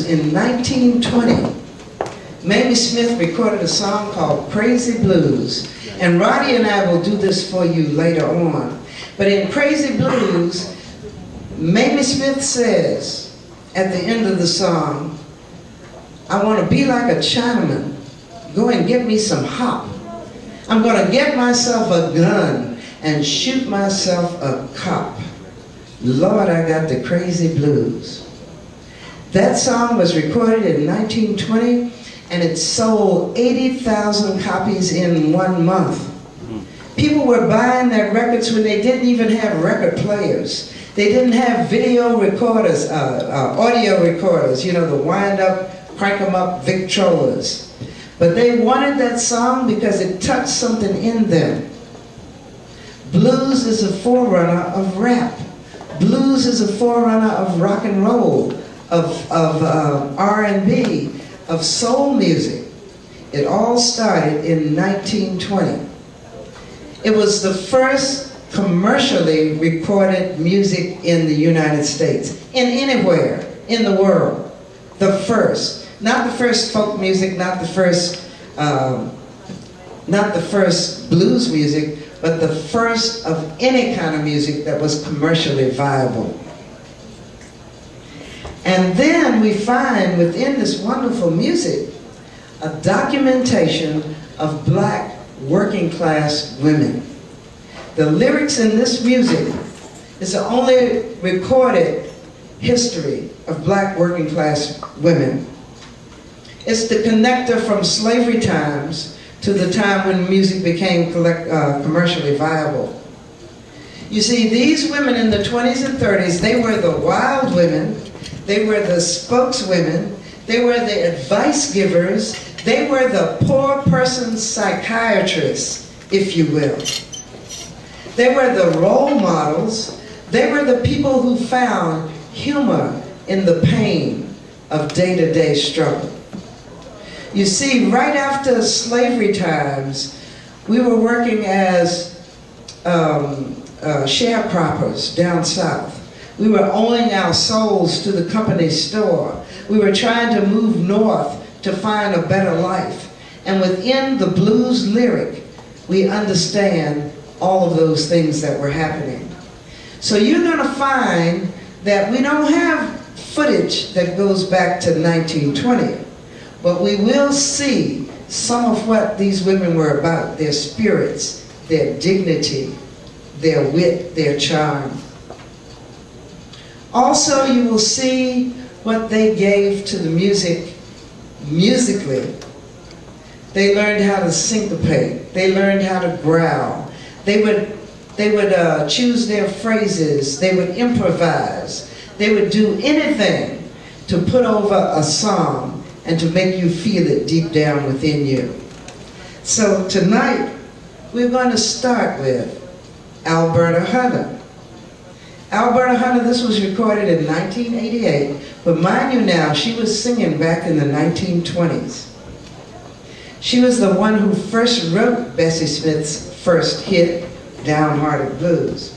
In 1920, Mamie Smith recorded a song called Crazy Blues. And Roddy and I will do this for you later on. But in Crazy Blues, Mamie Smith says at the end of the song, I want to be like a Chinaman. Go and get me some hop. I'm going to get myself a gun and shoot myself a cop. Lord, I got the crazy blues. That song was recorded in 1920, and it sold 80,000 copies in 1 month. People were buying their records when they didn't even have record players. They didn't have video recorders, audio recorders, you know, the wind up, crank 'em up Victrolas. But they wanted that song because it touched something in them. Blues is a forerunner of rap. Blues is a forerunner of rock and roll, of R&B, of soul music. It all started in 1920. It was the first commercially recorded music in the United States, in anywhere in the world. The first. Not the first folk music, not the first blues music, but the first of any kind of music that was commercially viable. And then we find within this wonderful music a documentation of black working class women. The lyrics in this music is the only recorded history of black working class women. It's the connector from slavery times to the time when music became commercially viable. You see, these women in the 20s and 30s, they were the wild women, they were the spokeswomen, they were the advice givers, they were the poor person's psychiatrists, if you will. They were the role models, they were the people who found humor in the pain of day-to-day struggle. You see, right after slavery times, we were working as sharecroppers down south. We were owing our souls to the company store. We were trying to move north to find a better life. And within the blues lyric, we understand all of those things that were happening. So you're going to find that we don't have footage that goes back to 1920. But we will see some of what these women were about, their spirits, their dignity, their wit, their charm. Also, you will see what they gave to the music musically. They learned how to syncopate. They learned how to growl. They would choose their phrases. They would improvise. They would do anything to put over a song and to make you feel it deep down within you. So tonight, we're going to start with Alberta Hunter. Alberta Hunter, this was recorded in 1988, but mind you now, she was singing back in the 1920s. She was the one who first wrote Bessie Smith's first hit, Downhearted Blues.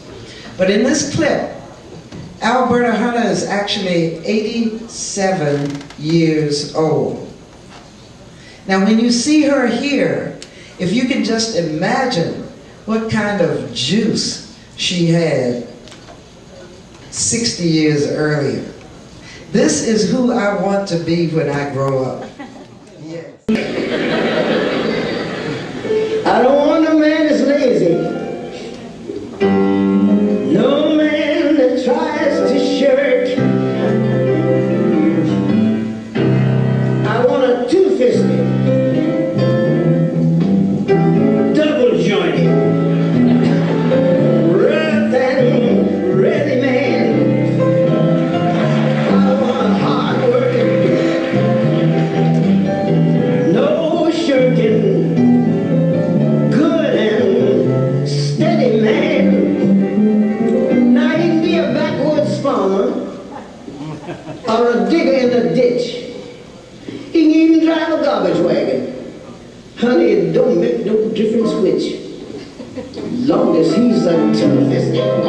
But in this clip, Alberta Hunter is actually 87 years old. Now when you see her here, if you can just imagine what kind of juice she had 60 years earlier. This is who I want to be when I grow up. Yes. I don't want a man that's lazy. No man that tries to shirk. I want a two-fisted, double-jointed, rough and ready man. I want a hard-working, no shirking, good and steady man. Now he can be a backwoods farmer or a digger in the ditch. He can even drive a garbage wagon. Honey, it don't make no difference which. Long as he's a two-fisted